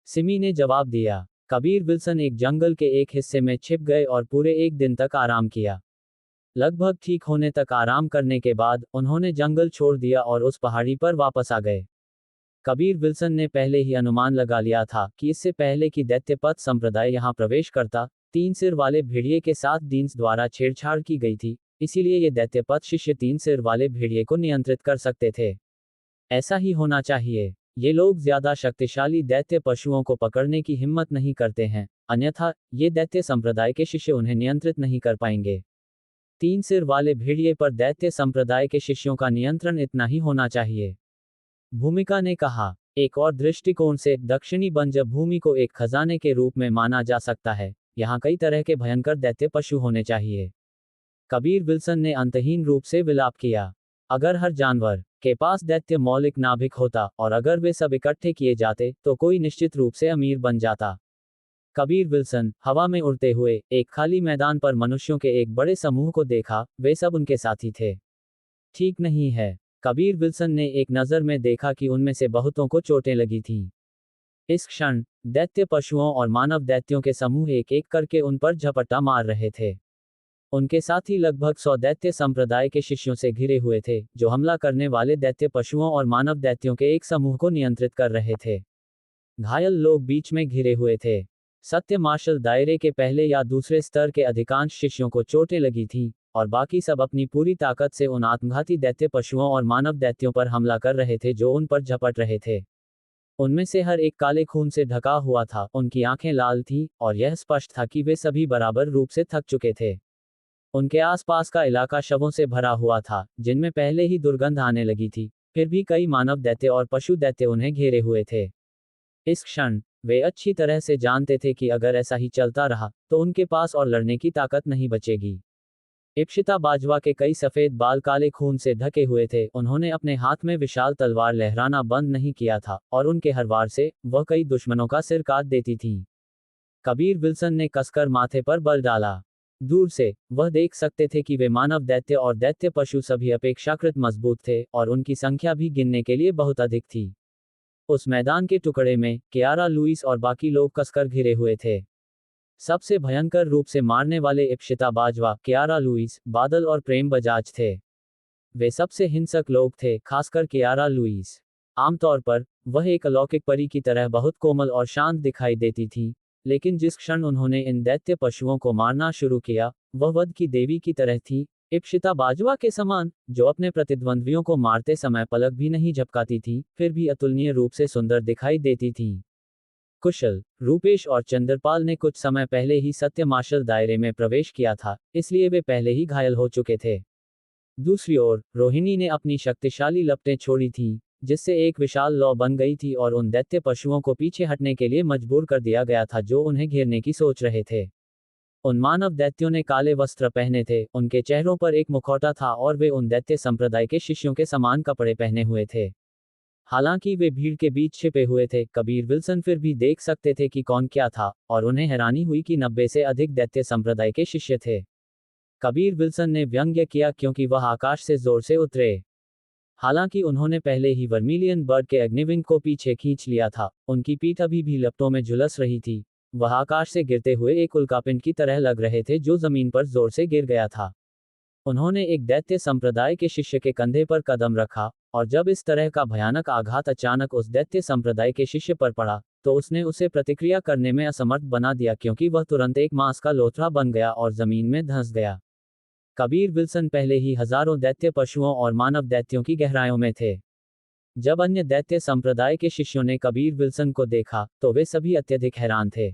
सिमी ने जवाब दिया। कबीर विल्सन एक जंगल के एक हिस्से में छिप गए और पूरे एक दिन तक आराम किया। लगभग ठीक होने तक आराम करने के बाद उन्होंने जंगल छोड़ दिया और उस पहाड़ी पर वापस आ गए। कबीर विल्सन ने पहले ही अनुमान लगा लिया था कि इससे पहले कि दैत्यपथ संप्रदाय यहां प्रवेश करता, 3 सिर वाले भेड़िए के साथ डीन्स द्वारा छेड़छाड़ की गई थी, इसीलिए ये दैत्यपथ शिष्य 3 सिर वाले भेड़िए को नियंत्रित कर सकते थे। ऐसा ही होना चाहिए। ये लोग ज्यादा शक्तिशाली दैत्य पशुओं को पकड़ने की हिम्मत नहीं करते हैं, अन्यथा ये दैत्य संप्रदाय के शिष्य उन्हें नियंत्रित नहीं कर पाएंगे। 3 सिर वाले भेड़िए पर दैत्य संप्रदाय के शिष्यों का नियंत्रण इतना ही होना चाहिए, भूमिका ने कहा। एक और दृष्टिकोण से दक्षिणी बंजर भूमि को एक खजाने के रूप में माना जा सकता है। यहाँ कई तरह के भयंकर दैत्य पशु होने चाहिए। कबीर विल्सन ने अंतहीन रूप से विलाप किया। अगर हर जानवर के पास दैत्य मौलिक नाभिक होता और अगर वे सब इकट्ठे किए जाते तो कोई निश्चित रूप से अमीर बन जाता। कबीर विल्सन हवा में उड़ते हुए एक खाली मैदान पर मनुष्यों के एक बड़े समूह को देखा, वे सब उनके साथी थे। ठीक नहीं है, कबीर विल्सन ने एक नज़र में देखा कि उनमें से बहुतों को चोटें लगी थीं। इस क्षण दैत्य पशुओं और मानव दैत्यों के समूह एक एक करके उन पर झपट्टा मार रहे थे। उनके साथी लगभग 100 दैत्य संप्रदाय के शिष्यों से घिरे हुए थे, जो हमला करने वाले दैत्य पशुओं और मानव दैत्यों के एक समूह को नियंत्रित कर रहे थे। घायल लोग बीच में घिरे हुए थे। सत्य मार्शल दायरे के पहले या दूसरे स्तर के अधिकांश शिष्यों को चोटें लगी थीं, और बाकी सब अपनी पूरी ताकत से उन आत्मघाती दैत्य पशुओं और मानव दैत्यों पर हमला कर रहे थे जो उन पर झपट रहे थे। उनमें से हर एक काले खून से ढका हुआ था, उनकी आंखें लाल थीं, और यह स्पष्ट था कि वे सभी बराबर रूप से थक चुके थे। उनके आसपास का इलाका शवों से भरा हुआ था, जिनमें पहले ही दुर्गंध आने लगी थी। फिर भी कई मानव दैत्य और पशु दैत्य उन्हें घेरे हुए थे। इस क्षण वे अच्छी तरह से जानते थे कि अगर ऐसा ही चलता रहा, तो उनके पास और लड़ने की ताकत नहीं बचेगी। इप्शिता बाजवा के कई सफेद बाल काले खून से ढके हुए थे, उन्होंने अपने हाथ में विशाल तलवार लहराना बंद नहीं किया था, और उनके हर वार से वह कई दुश्मनों का सिर काट देती थी। कबीर विल्सन ने कसकर माथे पर बल डाला। दूर से वह देख सकते थे कि वे मानव दैत्य और दैत्य पशु सभी अपेक्षाकृत मजबूत थे, और उनकी संख्या भी गिनने के लिए बहुत अधिक थी। उस मैदान के टुकड़े में कियारा लुइस और बाकी लोग कसकर घिरे हुए थे। सबसे भयंकर रूप से मारने वाले इप्शिता बाजवा, कियारा लुइस, बादल और प्रेम बजाज थे। वे सबसे हिंसक लोग थे, खासकर कियारा लुइस। आमतौर पर वह एक अलौकिक परी की तरह बहुत कोमल और शांत दिखाई देती थी, लेकिन जिस क्षण उन्होंने इन दैत्य पशुओं को मारना शुरू किया, वह वध की देवी की तरह थी, इप्शिता बाजवा के समान, जो अपने प्रतिद्वंद्वियों को मारते समय पलक भी नहीं झपकाती थी, फिर भी अतुलनीय रूप से सुंदर दिखाई देती थी। कुशल, रूपेश और चंद्रपाल ने कुछ समय पहले ही सत्य मार्शल दायरे में प्रवेश किया था, इसलिए वे पहले ही घायल हो चुके थे। दूसरी ओर रोहिणी ने अपनी शक्तिशाली लपटें छोड़ी थीं, जिससे एक विशाल लौ बन गई थी और उन दैत्य पशुओं को पीछे हटने के लिए मजबूर कर दिया गया था जो उन्हें घेरने की सोच रहे थे। उन मानव दैत्यों ने काले वस्त्र पहने थे, उनके चेहरों पर एक मुखौटा था और वे उन दैत्य संप्रदाय के शिष्यों के समान कपड़े पहने हुए थे। हालांकि वे भीड़ के बीच छिपे हुए थे, कबीर विल्सन फिर भी देख सकते थे कि कौन क्या था, और उन्हें हैरानी हुई कि 90 से अधिक दैत्य संप्रदाय के शिष्य थे। कबीर विल्सन ने व्यंग्य किया क्योंकि वह आकाश से जोर से उतरे। हालांकि उन्होंने पहले ही वर्मिलियन बर्ड के अग्निविंग को पीछे खींच लिया था, उनकी पीठ अभी भी लपटों में झुलस रही थी। वह आकाश से गिरते हुए एक उल्कापिंड की तरह लग रहे थे जो जमीन पर जोर से गिर गया था। उन्होंने एक दैत्य संप्रदाय के शिष्य के कंधे पर कदम रखा, और जब इस तरह का भयानक आघात अचानक उस दैत्य संप्रदाय के शिष्य पर पड़ा, तो उसने उसे प्रतिक्रिया करने में असमर्थ बना दिया क्योंकि वह तुरंत एक मांस का लोथड़ा बन गया और जमीन में धंस गया। कबीर विल्सन पहले ही हजारों दैत्य पशुओं और मानव दैत्यों की गहराइयों में थे। जब अन्य दैत्य संप्रदाय के शिष्यों ने कबीर विल्सन को देखा, तो वे सभी अत्यधिक हैरान थे।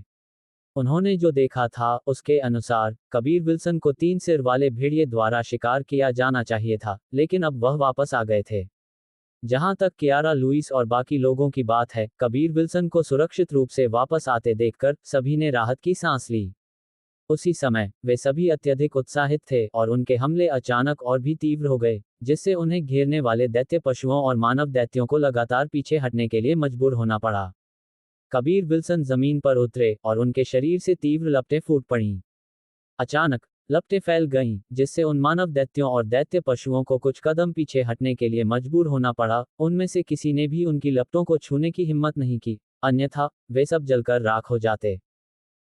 उन्होंने जो देखा था, उसके अनुसार कबीर विल्सन को 3 सिर वाले भेड़िए द्वारा शिकार किया जाना चाहिए था, लेकिन अब वह वापस आ गए थे। जहां तक कियारा लुइस और बाकी लोगों की बात है, कबीर विल्सन को सुरक्षित रूप से वापस आते देखकर सभी ने राहत की सांस ली। उसी समय वे सभी अत्यधिक उत्साहित थे और उनके हमले अचानक और भी तीव्र हो गए, जिससे उन्हें घेरने वाले दैत्य पशुओं और मानव दैत्यों को लगातार पीछे हटने के लिए मजबूर होना पड़ा। कबीर विल्सन जमीन पर उतरे और उनके शरीर से तीव्र लपटें फूट पड़ीं। अचानक लपटें फैल गईं, जिससे उन मानव दैत्यों और दैत्य पशुओं को कुछ कदम पीछे हटने के लिए मजबूर होना पड़ा। उनमें से किसी ने भी उनकी लपटों को छूने की हिम्मत नहीं की, अन्यथा वे सब जलकर राख हो जाते।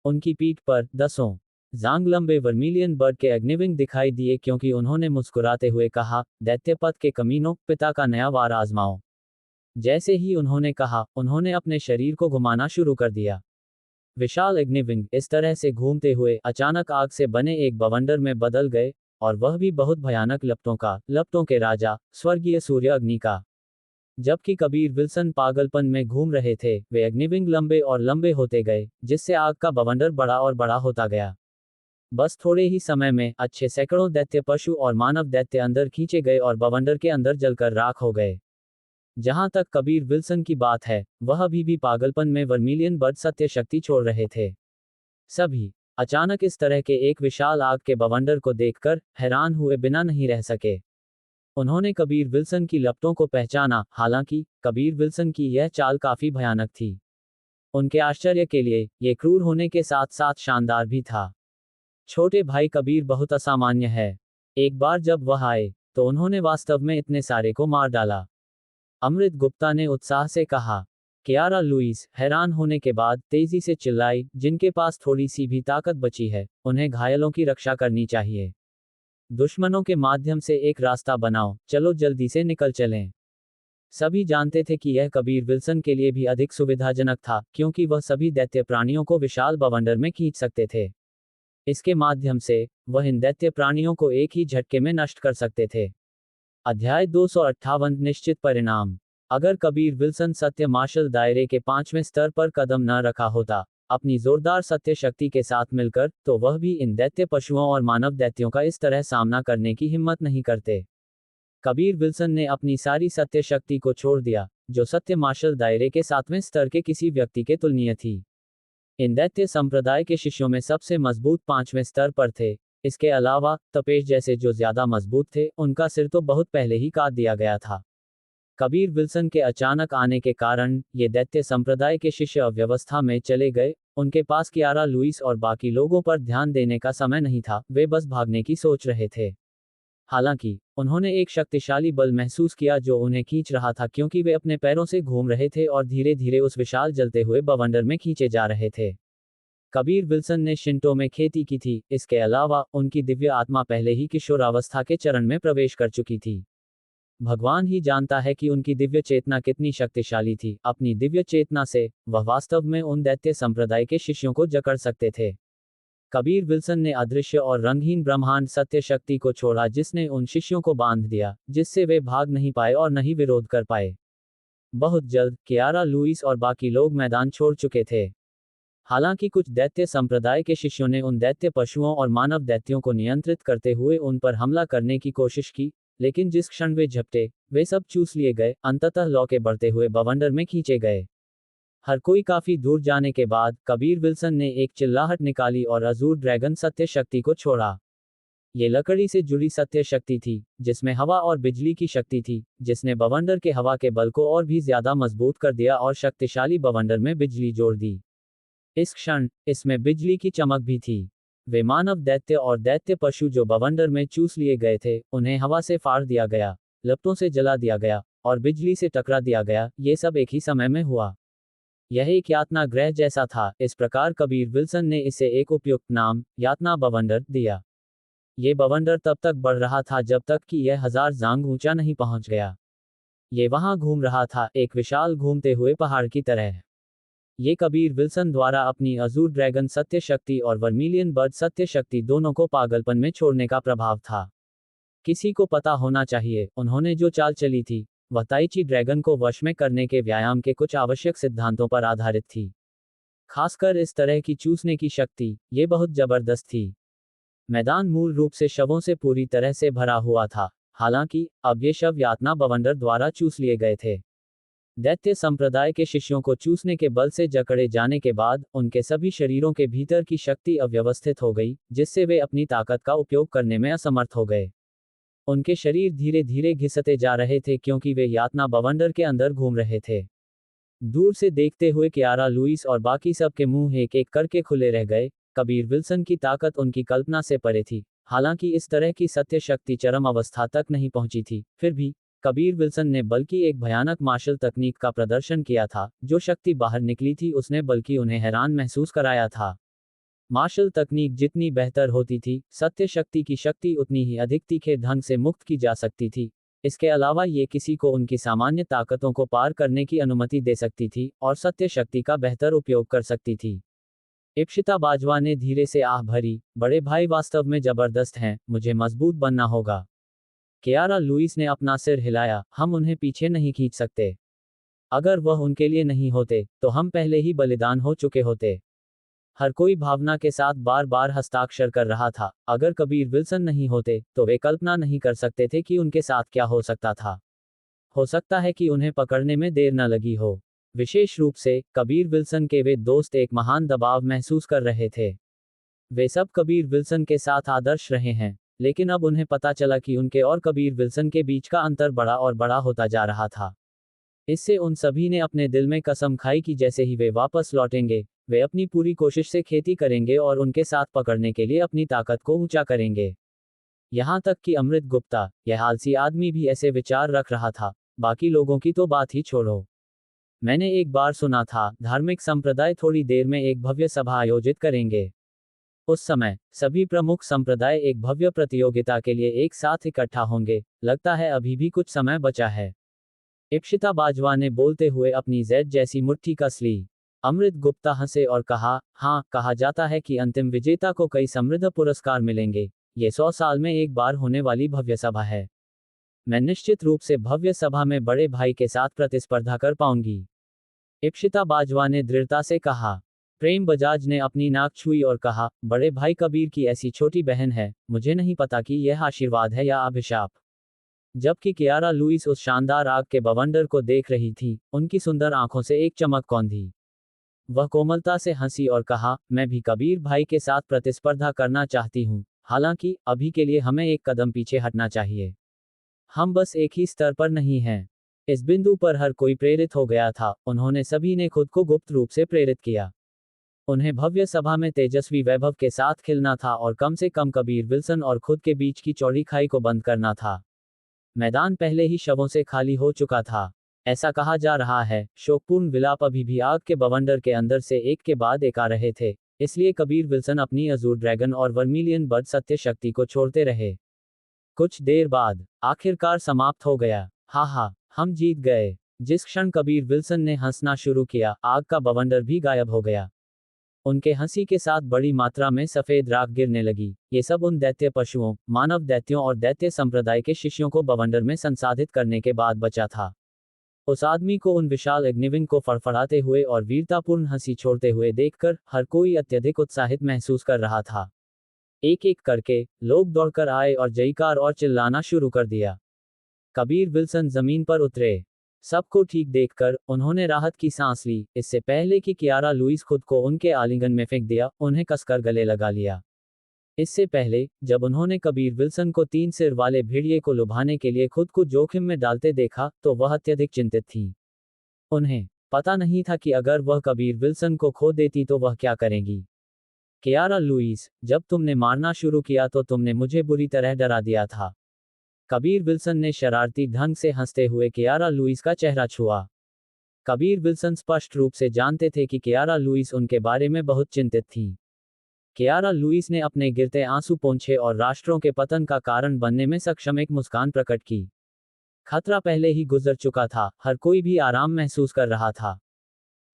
उनकी पीठ पर दसों जांग लंबे वर्मिलियन बर्ड के अग्निविंग दिखाई दिए क्योंकि उन्होंने मुस्कुराते हुए कहा, दैत्य पथ के कमीनों, पिता का नया वार आजमाओ। जैसे ही उन्होंने कहा, उन्होंने अपने शरीर को घुमाना शुरू कर दिया। विशाल अग्निविंग इस तरह से घूमते हुए अचानक आग से बने एक बवंडर में बदल गए, और वह भी बहुत भयानक लपटों के राजा, स्वर्गीय सूर्य अग्नि का। जबकि कबीर विल्सन पागलपन में घूम रहे थे, वे अग्निविंग लंबे और लंबे होते गए, जिससे आग का बवंडर बड़ा और बड़ा होता गया। बस थोड़े ही समय में अच्छे सैकड़ों दैत्य पशु और मानव दैत्य अंदर खींचे गए और बवंडर के अंदर जलकर राख हो गए। जहां तक कबीर विल्सन की बात है, वह अभी भी पागलपन में वर्मिलियन बर्ड सत्य शक्ति छोड़ रहे थे। सभी अचानक इस तरह के एक विशाल आग के बवंडर को देखकर हैरान हुए बिना नहीं रह सके। उन्होंने कबीर विल्सन की लपटों को पहचाना, हालांकि कबीर विल्सन की यह चाल काफी भयानक थी। उनके आश्चर्य के लिए ये क्रूर होने के साथ साथ शानदार भी था। छोटे भाई कबीर बहुत असामान्य है। एक बार जब वह आए, तो उन्होंने वास्तव में इतने सारे को मार डाला। अमृत गुप्ता ने उत्साह से कहा। कियारा लुइस हैरान होने के बाद तेजी से चिल्लाई, जिनके पास थोड़ी सी भी ताकत बची है, उन्हें घायलों की रक्षा करनी चाहिए। दुश्मनों के माध्यम से एक रास्ता बनाओ, चलो जल्दी से निकल चलें। सभी जानते थे कि यह कबीर विल्सन के लिए भी अधिक सुविधाजनक था, क्योंकि वह सभी दैत्य प्राणियों को विशाल बवंडर में खींच सकते थे। इसके माध्यम से वह इन दैत्य प्राणियों को एक ही झटके में नष्ट कर सकते थे। अध्याय 258 निश्चित परिणाम। अगर कबीर विल्सन सत्य मार्शल दायरे के 5वें स्तर पर कदम न रखा होता, अपनी जोरदार सत्य शक्ति के साथ मिलकर, तो वह भी इन दैत्य पशुओं और मानव दैत्यों का इस तरह सामना करने की हिम्मत नहीं करते। कबीर विल्सन ने अपनी सारी सत्य शक्ति को छोड़ दिया, जो सत्य मार्शल दायरे के 7वें स्तर के किसी व्यक्ति के तुलनीय थी। इन दैत्य संप्रदाय के शिष्यों में सबसे मजबूत 5वें स्तर पर थे। इसके अलावा तपेश जैसे जो ज्यादा मजबूत थे, उनका सिर तो बहुत पहले ही काट दिया गया था। कबीर विल्सन के अचानक आने के कारण ये दैत्य संप्रदाय के शिष्य अव्यवस्था में चले गए। उनके पास कियारा लुइस और बाकी लोगों पर ध्यान देने का समय नहीं था, वे बस भागने की सोच रहे थे। हालांकि उन्होंने एक शक्तिशाली बल महसूस किया जो उन्हें खींच रहा था, क्योंकि वे अपने पैरों से घूम रहे थे और धीरे धीरे उस विशाल जलते हुए बवंडर में खींचे जा रहे थे। कबीर विल्सन ने शिंटो में खेती की थी, इसके अलावा उनकी दिव्य आत्मा पहले ही किशोरावस्था के चरण में प्रवेश कर चुकी थी। भगवान ही जानता है कि उनकी दिव्य चेतना कितनी शक्तिशाली थी। अपनी दिव्य चेतना से वह वास्तव में उन दैत्य संप्रदाय के शिष्यों को जकड़ सकते थे। कबीर विल्सन ने अदृश्य और रंगहीन ब्रह्मांड सत्य शक्ति को छोड़ा, जिसने उन शिष्यों को बांध दिया, जिससे वे भाग नहीं पाए और न ही विरोध कर पाए। बहुत जल्द कियारा लुइस और बाकी लोग मैदान छोड़ चुके थे। हालांकि कुछ दैत्य संप्रदाय के शिष्यों ने उन दैत्य पशुओं और मानव दैत्यों को नियंत्रित करते हुए उन पर हमला करने की कोशिश की, लेकिन जिस क्षण वे झपटे, वे सब चूस लिए गए, अंततः लौ के बढ़ते हुए बवंडर में खींचे गए। हर कोई काफी दूर जाने के बाद कबीर विल्सन ने एक चिल्लाहट निकाली और अजूर ड्रैगन सत्य शक्ति को छोड़ा। ये लकड़ी से जुड़ी सत्य शक्ति थी, जिसमें हवा और बिजली की शक्ति थी, जिसने बवंडर के हवा के बल को और भी ज्यादा मजबूत कर दिया और शक्तिशाली बवंडर में बिजली जोड़ दी। इस क्षण इसमें बिजली की चमक भी थी। वे मानव दैत्य और दैत्य पशु जो बवंडर में चूस लिए गए थे, उन्हें हवा से फाड़ दिया गया, लपटों से जला दिया गया और बिजली से टकरा दिया गया। ये सब एक ही समय में हुआ। यह एक यातना ग्रह जैसा था। इस प्रकार कबीर विल्सन ने इसे एक उपयुक्त नाम, यातना बवंडर, दिया। ये बवंडर तब तक बढ़ रहा था जब तक कि यह 1000 जांग ऊंचा नहीं पहुंच गया। ये वहां घूम रहा था, एक विशाल घूमते हुए पहाड़ की तरह। ये कबीर विल्सन द्वारा अपनी अजूर ड्रैगन सत्य शक्ति और वर्मिलियन बर्ड सत्य शक्ति दोनों को पागलपन में छोड़ने का प्रभाव था। किसी को पता होना चाहिए, उन्होंने जो चाल चली थी, वह ताइची ड्रैगन को वश में करने के व्यायाम के कुछ आवश्यक सिद्धांतों पर आधारित थी। खासकर इस तरह की चूसने की शक्ति, ये बहुत जबरदस्त थी। मैदान मूल रूप से शवों से पूरी तरह से भरा हुआ था। हालांकि अब ये शव यातना बवंडर द्वारा चूस लिए गए थे। दैत्य संप्रदाय के शिष्यों को चूसने के बल से जकड़े जाने के बाद उनके सभी शरीरों के भीतर की शक्ति अव्यवस्थित हो गई, जिससे वे अपनी ताकत का उपयोग करने में असमर्थ हो गए। उनके शरीर धीरे धीरे घिसते जा रहे थे, क्योंकि वे यातना बवंडर के अंदर घूम रहे थे। दूर से देखते हुए कियारा लुइस और बाकी सब के मुंह एक एक करके खुले रह गए। कबीर विल्सन की ताकत उनकी कल्पना से परे थी। हालांकि इस तरह की सत्य शक्ति चरम अवस्था तक नहीं पहुंची थी, फिर भी कबीर विल्सन ने बल्कि एक भयानक मार्शल तकनीक का प्रदर्शन किया था। जो शक्ति बाहर निकली थी उसने बल्कि उन्हें हैरान महसूस कराया था। मार्शल तकनीक जितनी बेहतर होती थी, सत्य शक्ति की शक्ति उतनी ही अधिक तीखे ढंग से मुक्त की जा सकती थी। इसके अलावा ये किसी को उनकी सामान्य ताकतों को पार करने की अनुमति दे सकती थी और सत्य शक्ति का बेहतर उपयोग कर सकती थी। इप्शिता बाजवा ने धीरे से आह भरी, बड़े भाई वास्तव में जबरदस्त हैं, मुझे मजबूत बनना होगा। कियारा लुइस ने अपना सिर हिलाया, हम उन्हें पीछे नहीं खींच सकते। अगर वह उनके लिए नहीं होते, तो हम पहले ही बलिदान हो चुके होते। हर कोई भावना के साथ बार बार हस्ताक्षर कर रहा था। अगर कबीर विल्सन नहीं होते, तो वे कल्पना नहीं कर सकते थे कि उनके साथ क्या हो सकता था। हो सकता है कि उन्हें पकड़ने में देर न लगी हो। विशेष रूप से कबीर विल्सन के वे दोस्त एक महान दबाव महसूस कर रहे थे। वे सब कबीर विल्सन के साथ आदर्श रहे हैं, लेकिन अब उन्हें पता चला कि उनके और कबीर विल्सन के बीच का अंतर बड़ा और बड़ा होता जा रहा था। इससे उन सभी ने अपने दिल में कसम खाई कि जैसे ही वे वापस लौटेंगे, वे अपनी पूरी कोशिश से खेती करेंगे और उनके साथ पकड़ने के लिए अपनी ताकत को ऊंचा करेंगे। यहाँ तक कि अमृत गुप्ता, यह आलसी आदमी भी ऐसे विचार रख रहा था। बाकी लोगों की तो बात ही छोड़ो। मैंने एक बार सुना था, धार्मिक संप्रदाय थोड़ी देर में एक भव्य सभा आयोजित करेंगे। उस समय सभी प्रमुख संप्रदाय एक भव्य प्रतियोगिता के लिए एक साथ इकट्ठा होंगे। लगता है अभी भी कुछ समय बचा है। इप्शिता बाजवा ने बोलते हुए अपनी जेड जैसी मुट्ठी कस ली। अमृत गुप्ता हंसे और कहा, हाँ, कहा जाता है कि अंतिम विजेता को कई समृद्ध पुरस्कार मिलेंगे। ये 100 साल में एक बार होने वाली भव्य सभा है। मैं निश्चित रूप से भव्य सभा में बड़े भाई के साथ प्रतिस्पर्धा कर पाऊंगी, इप्सिता बाजवा ने दृढ़ता से कहा। प्रेम बजाज ने अपनी नाक छुई और कहा, बड़े भाई कबीर की ऐसी छोटी बहन है, मुझे नहीं पता कि यह आशीर्वाद है या अभिशाप। जबकि कियारा लुइस उस शानदार आग के बवंडर को देख रही थी, उनकी सुंदर आंखों से एक चमक कौंधी। वह कोमलता से हंसी और कहा, मैं भी कबीर भाई के साथ प्रतिस्पर्धा करना चाहती हूँ, हालांकि अभी के लिए हमें एक कदम पीछे हटना चाहिए। हम बस एक ही स्तर पर नहीं हैं। इस बिंदु पर हर कोई प्रेरित हो गया था, उन्होंने सभी ने खुद को गुप्त रूप से प्रेरित किया। उन्हें भव्य सभा में तेजस्वी वैभव के साथ खिलना था और कम से कम कबीर विल्सन और खुद के बीच की चौड़ी खाई को बंद करना था। मैदान पहले ही शवों से खाली हो चुका था। ऐसा कहा जा रहा है, शोकपूर्ण विलाप अभी भी आग के बवंडर के अंदर से एक के बाद एक आ रहे थे, इसलिए कबीर विल्सन अपनी अजूर ड्रैगन और वर्मिलियन बर्ड सत्य शक्ति को छोड़ते रहे। कुछ देर बाद आखिरकार समाप्त हो गया। हा, हम जीत गए। जिस क्षण कबीर विल्सन ने हंसना शुरू किया, आग का बवंडर भी गायब हो गया। उनके हंसी के साथ बड़ी मात्रा में सफेद राख गिरने लगी। ये सब उन दैत्य पशुओं, मानव दैत्यों और दैत्य संप्रदाय के शिष्यों को बवंडर में संसाधित करने के बाद बचा था। उस आदमी को उन विशाल अग्निविंग को फड़फड़ाते हुए और वीरतापूर्ण हंसी छोड़ते हुए देखकर हर कोई अत्यधिक उत्साहित महसूस कर रहा था। एक एक करके लोग दौड़कर आए और जयकार और चिल्लाना शुरू कर दिया। कबीर विल्सन जमीन पर उतरे। सबको ठीक देखकर उन्होंने राहत की सांस ली। इससे पहले कि कियारा लुइस खुद को उनके आलिंगन में फेंक दिया, उन्हें कसकर गले लगा लिया। इससे पहले जब उन्होंने कबीर विल्सन को 3 सिर वाले भेड़िए को लुभाने के लिए खुद को जोखिम में डालते देखा, तो वह अत्यधिक चिंतित थी। उन्हें पता नहीं था कि अगर वह कबीर विल्सन को खो देती तो वह क्या करेंगी। कियारा लुइस, जब तुमने मारना शुरू किया तो तुमने मुझे बुरी तरह डरा दिया था। कबीर विल्सन ने शरारती ढंग से हंसते हुए कियारा लुइस का चेहरा छुआ। कबीर विल्सन स्पष्ट रूप से जानते थे कि कियारा लुइस उनके बारे में बहुत चिंतित थी। कियारा लुइस ने अपने गिरते आंसू पोंछे और राष्ट्रों के पतन का कारण बनने में सक्षम एक मुस्कान प्रकट की। खतरा पहले ही गुजर चुका था, हर कोई भी आराम महसूस कर रहा था।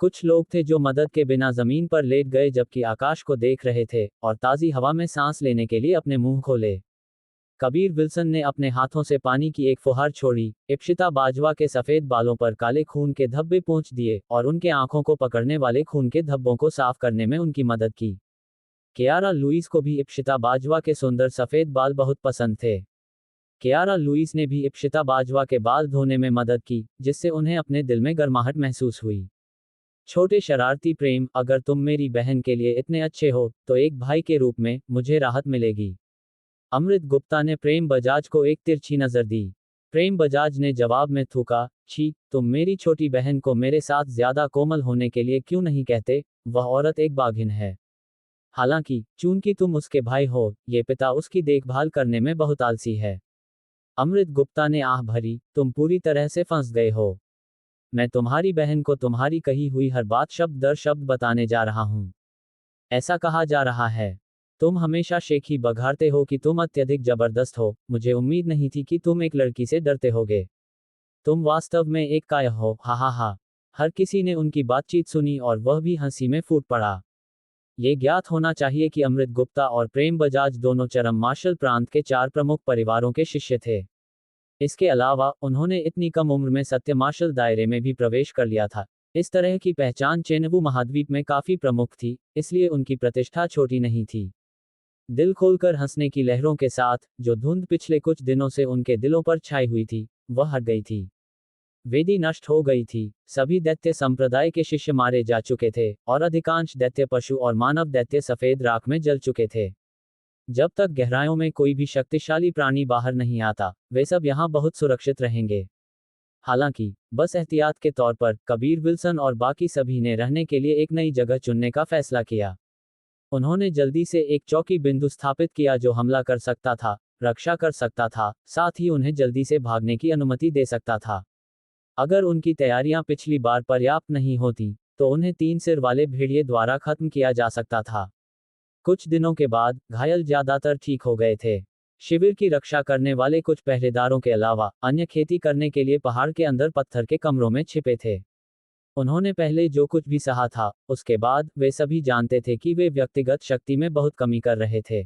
कुछ लोग थे जो मदद के बिना जमीन पर लेट गए जबकि आकाश को देख रहे थे और ताज़ी हवा में सांस लेने के लिए अपने मुंह खोले। कबीर विल्सन ने अपने हाथों से पानी की एक फुहार छोड़ी, इप्सिता बाजवा के सफेद बालों पर काले खून के धब्बे पोंछ दिए और उनके आंखों को पकड़ने वाले खून के धब्बों को साफ करने में उनकी मदद की। कियारा लुइस को भी इप्सिता बाजवा के सुंदर सफेद बाल बहुत पसंद थे। कियारा लुइस ने भी इप्सिता बाजवा के बाल धोने में मदद की, जिससे उन्हें अपने दिल में गर्माहट महसूस हुई। छोटे शरारती प्रेम, अगर तुम मेरी बहन के लिए इतने अच्छे हो, तो एक भाई के रूप में मुझे राहत मिलेगी। अमृत गुप्ता ने प्रेम बजाज को एक तिरछी नजर दी। प्रेम बजाज ने जवाब में थूका, छी, तुम मेरी छोटी बहन को मेरे साथ ज्यादा कोमल होने के लिए क्यों नहीं कहते, वह औरत एक बाघिन है। हालांकि चूंकि तुम उसके भाई हो, ये पिता उसकी देखभाल करने में बहुत आलसी है। अमृत गुप्ता ने आह भरी, तुम पूरी तरह से फंस गए हो। मैं तुम्हारी बहन को तुम्हारी कही हुई हर बात शब्द दर शब्द बताने जा रहा हूं। ऐसा कहा जा रहा है, तुम हमेशा शेखी बघाड़ते हो कि तुम अत्यधिक जबरदस्त हो। मुझे उम्मीद नहीं थी कि तुम एक लड़की से डरते होगे। तुम वास्तव में एक काया हो। हा। हर किसी ने उनकी बातचीत सुनी और वह भी हंसी में फूट पड़ा। ये ज्ञात होना चाहिए कि अमृत गुप्ता और प्रेम बजाज दोनों चरम मार्शल प्रांत के 4 प्रमुख परिवारों के शिष्य थे। इसके अलावा उन्होंने इतनी कम उम्र में सत्य मार्शल दायरे में भी प्रवेश कर लिया था। इस तरह की पहचान चेनबू महाद्वीप में काफी प्रमुख थी, इसलिए उनकी प्रतिष्ठा छोटी नहीं थी। दिल खोलकर हंसने की लहरों के साथ, जो धुंध पिछले कुछ दिनों से उनके दिलों पर छाई हुई थी, वह हट गई थी। वेदी नष्ट हो गई थी। सभी दैत्य संप्रदाय के शिष्य मारे जा चुके थे और अधिकांश दैत्य पशु और मानव दैत्य सफेद राख में जल चुके थे। जब तक गहराइयों में कोई भी शक्तिशाली प्राणी बाहर नहीं आता, वे सब यहाँ बहुत सुरक्षित रहेंगे। हालांकि बस एहतियात के तौर पर कबीर विल्सन और बाकी सभी ने रहने के लिए एक नई जगह चुनने का फैसला किया। उन्होंने जल्दी से एक चौकी बिंदु स्थापित किया जो हमला कर सकता था, रक्षा कर सकता था, साथ ही उन्हें जल्दी से भागने की अनुमति दे सकता था। अगर उनकी तैयारियां पिछली बार पर्याप्त नहीं होती, तो उन्हें 3 सिर वाले भेड़िए द्वारा खत्म किया जा सकता था। कुछ दिनों के बाद घायल ज्यादातर ठीक हो गए थे। शिविर की रक्षा करने वाले कुछ पहरेदारों के अलावा अन्य खेती करने के लिए पहाड़ के अंदर पत्थर के कमरों में छिपे थे। उन्होंने पहले जो कुछ भी सहा था, उसके बाद वे सभी जानते थे कि वे व्यक्तिगत शक्ति में बहुत कमी कर रहे थे।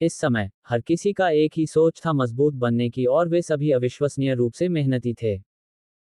इस समय हर किसी का एक ही सोच था, मजबूत बनने की, और वे सभी अविश्वसनीय रूप से मेहनती थे।